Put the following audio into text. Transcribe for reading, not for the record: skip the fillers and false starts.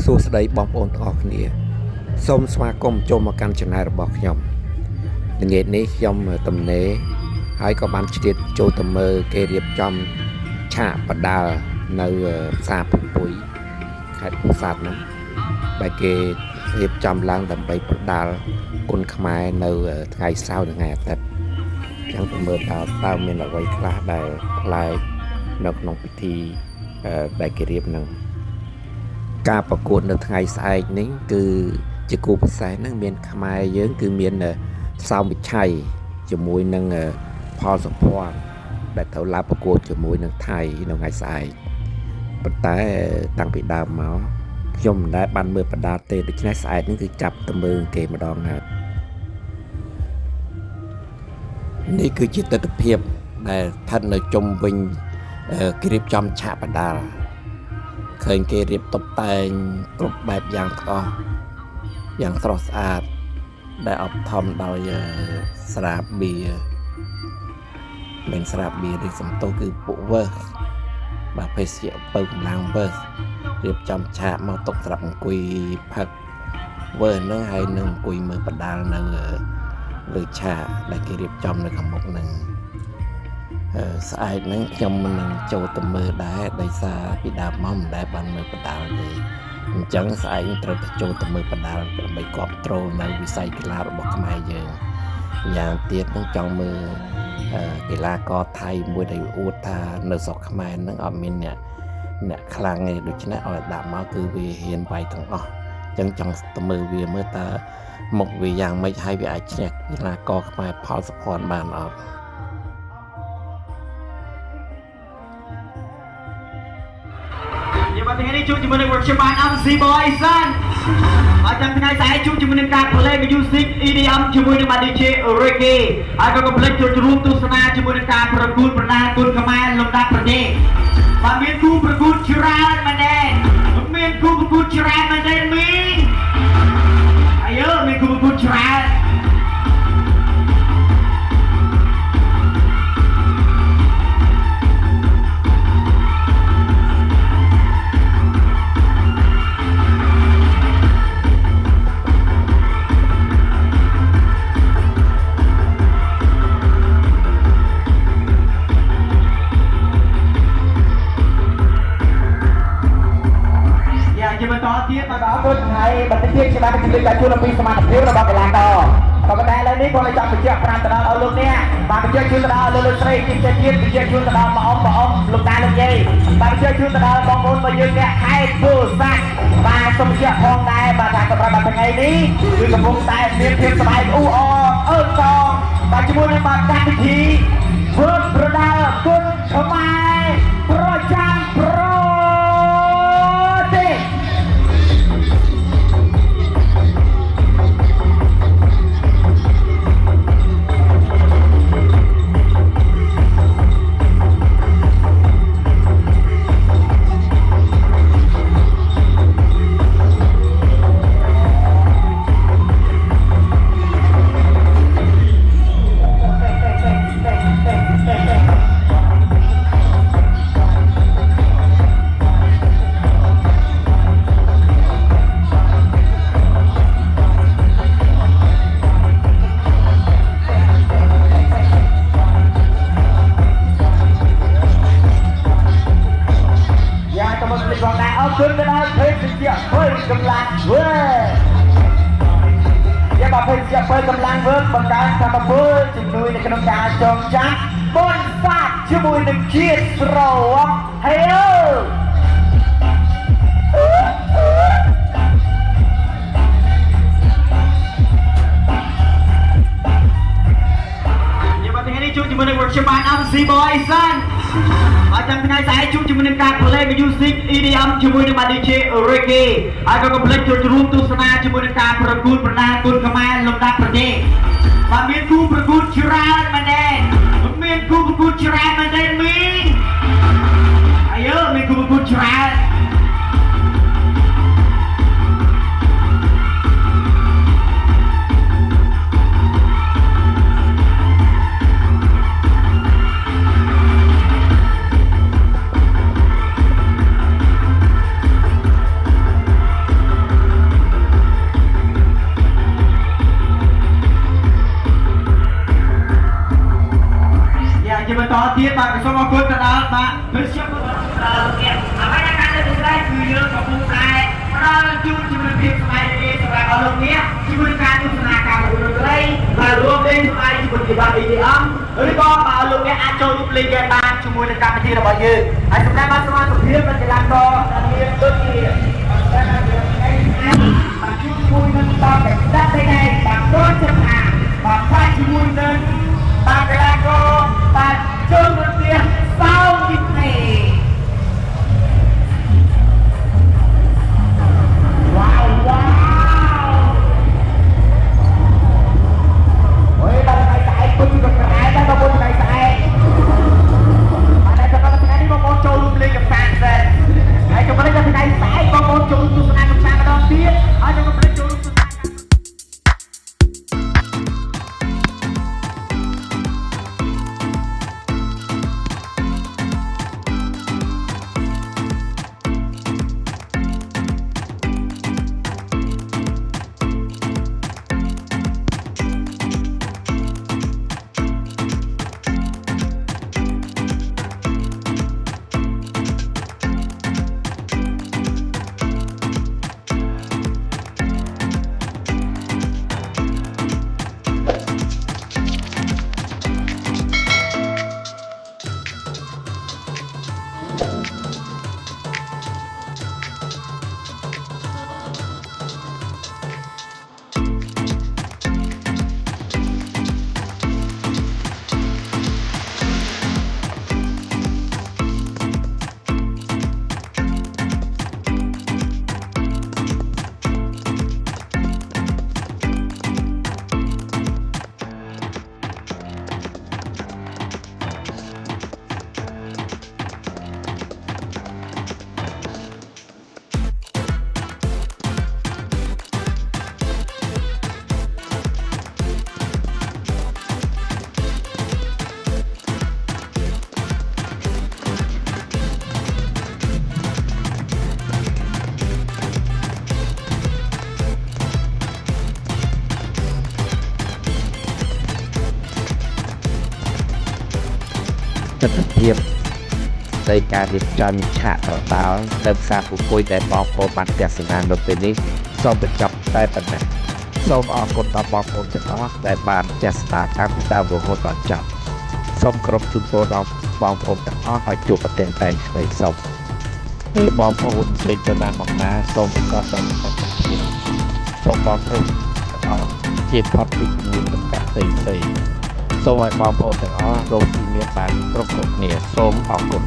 សួស្តីបងប្អូនទាំងអស់គ្នាសូមស្វាគមន៍ចូលមកកាន់ Channel របស់ខ្ញុំល្ងាចនេះខ្ញុំទំនេរហើយក៏បានជ្រៀតចូលទៅមើលគេរៀបចំឆាកបដាល់នៅផ្សារពុំពុយខេត្តពោធិ៍សាត់ហ្នឹងដែលគេរៀបចំឡើងដើម្បីបដាល់គុណខ្មែរនៅថ្ងៃសៅរ៍និងថ្ងៃអាទិត្យចឹងទៅមើលតើមានអ្វីខ្លះដែលប្លែកនៅក្នុងពិធីដែលគេរៀបហ្នឹងការប្រកួតនៅថ្ងៃស្អែកនេះគឺជាគូពិសេសហ្នឹងមានខ្មែរយើងគឺមានសោមវិឆ័យជាមួយនឹងផលសុភ័ណ្ឌដែលត្រូវឡើងប្រកួតជាមួយនឹងថៃនៅថ្ងៃស្អែកប៉ុន្តែតាំងពីដើមមកខ្ញុំមិនដែលបានមើលបដាល់ទេដូច្នេះស្អែកនេះគឺចាប់ទៅមើលគេម្ដងហើយនេះគឺជាទស្សនវិជ្ជាដែលស្ថិតនៅជុំវិញគេរៀបចំឆាកបដាល់ឃើញគេរៀបតុបតែងគ្រប់បែបយ៉ាងទាំងអស់យ៉ាងស្រស់ស្អាតដែលអបថំដោយស្រាបៀរមិនស្រាបៀរឬសំទោសគឺពួកវើសបាទភេសជ្ជៈបើកម្លាំងវើសរៀបចំឆាកមកຕົកស្រាប់អង្គុយផឹកវើសហ្នឹងហើយនឹងអង្គុយមើលបដាល់នៅលើឆាកដែលគេរៀបចំនៅខាងមុខហ្នឹងស្អែកហ្នឹងខ្ញុំមិននឹងចូលទៅមើលដែរដោយសារពីដើមមកមិនដែលបានមើលបដាល់ទេអញ្ចឹងស្អែកត្រូវទៅចូលទៅមើលបដាល់ដើម្បីគ្រប់គ្រងនៅវិស័យកីឡារបស់ខ្មែរយើងយ៉ាងទៀតនឹងចង់មើលកីឡាករថៃមួយដែលអួតថានៅស្រុកខ្មែរហ្នឹងអត់មានអ្នកខ្លាំងទេដូច្នេះឲ្យដាក់មកគឺវាហ៊ានវាយទាំងអស់អញ្ចឹងចង់ទៅមើលវាមើលតើមុខវាយ៉ាងម៉េចហើយវាអាចឈ្នះកីឡាករខ្មែរផលសុភ័ណ្ឌបានអត់យើងមកថ្ងៃនេះជួបជាមួយនឹង workshop បាន MC Boy San ហើយចាំថ្ងៃស្អែកជួបជាមួយនឹងការ play music EDM ជាមួយនឹង DJ Reggae ហើយក៏ complete ចូលរួមទស្សនាជាមួយនឹងការប្រកួតប្រដាល់គុណខ្មែរលំដាប់ប្រទេសបាទមានគូប្រកួតច្រើនមែនទេមានគូប្រកួតច្រើនមែនទេមីអាយមានគូប្រកួតច្រើនបន្តទៀតមកដល់គុណថ្ងៃបន្តិចទៀតខ្ញុំបានជម្រាបជូនអំពីសមត្ថភាពរបស់កីឡាករក៏ប៉ុន្តែឥឡូវនេះខ្ញុំចង់បញ្ជាក់ប្រាប់ទៅដល់លោកអ្នកបានបញ្ជាក់ជូនទៅដល់លោកស្រីទីជាតិបញ្ជាក់ជូនទៅដល់បងលោកតាលោកយាយបានបញ្ជាក់ជូនទៅដល់បងប្អូនរបស់យើងអ្នកខេត្តពោធិ៍សាត់បាទសូមបញ្ជាក់ផងដែរបាទថាសម្រាប់ថ្ងៃនេះគឺកំពុងតែមានភាពសប្បាយអ៊ូអរអើតងបាទជាមួយនឹងបាទកម្មវិធីធ្វើប្រដាល់គុណខ្មែរប្រចាំប្រគុណទៅដល់ភេទជ្ជៈបើកម្លាំងវើយកមកភេទជ្ជៈបើកម្លាំងវើបង្កើនសមត្ថភាពជំនួយនៅក្នុងការចងចាំបុណ្យស័ក្តិជាមួយនឹងជាតិស្រវឹងហើយជួបជាមួយនឹង workshop បាន MC Boy San ហើយចាំថ្ងៃស្អែកជួបជាមួយនឹងការ play music EDM ជាមួយនឹង DJ Reggae ហើយក៏ complete ចូលរួមទស្សនាជាមួយនឹងការប្រកួតប្រដាល់គុណខ្មែរលំដាប់ប្រទេសបាទមានគូប្រកួតច្រើនមែនទេមានគូប្រកួតច្រើនមែនទេមីអាយមានគូប្រកួតច្រើន ដល់នេះអ្វីដែលការលើកទឹកឡើងគឺយើងកំពុងតែផ្ដល់ជូនជីវភាពសម័យនេះសម្រាប់អស់លោកអ្នកជាមួយការទស្សនាការប្រកួតតន្ត្រីដែលរួមលេងសម្រាប់ជីវិតជីវៈ EDM ឬក៏បើលោកអ្នកអាចចូលរួមលេងgameបានជាមួយនឹងកម្មវិធីរបស់យើងហើយសម្រាប់បានសមត្ថភាពនៅកីឡាករដែលមានដូចជាបាទជួយនឹងតបតែដាក់ទៅឯងបាទគាត់ចំណាបាទខ្លាចជាមួយនឹងបាទកីឡាករបាទជើងរត់ទៀតសោវិទ្យាវ៉ាវវ៉ាវអូយដល់ថ្ងៃស្អែកពុញក៏ក្រែដែរដល់ពុញថ្ងៃស្អែកបាទតែដល់ថ្ងៃនេះបងប្អូនចូលរួមលេងកម្សាន្តសិនហើយក៏មិនដល់ថ្ងៃស្អែកបងប្អូនចូលទស្សនាកម្សាន្តម្ដងទៀតហើយនឹងមិនចូលរួមទស្សនាទស្សនភាពនៃការរៀបចំឆាកត្រតោនៅផ្សារពុគុយដែលបងប្អូនបានទស្សនានៅពេលនេះសូមបញ្ចប់តែប៉ុណ្ណេះសូមអរគុណដល់បងប្អូនទាំងអស់ដែលបានទស្សនាកម្មវិធីរហូតដល់ចប់សូមគោរពជូនពរដល់បងប្អូនទាំងអស់ឲ្យជួបប្រទេសតែស្ដីសុខហើយបងប្អូនជួយចំណានមកណាសូមកត់សម្បត្តិភាពសូមបងប្អូនទាំងអស់ជាផុតពីជំងឺទឹកកាក់ផ្សេងៗសូមឲ្យបងប្អូនទាំងអស់រកទីមានបានគ្រប់គ្នាសូមអរគុណ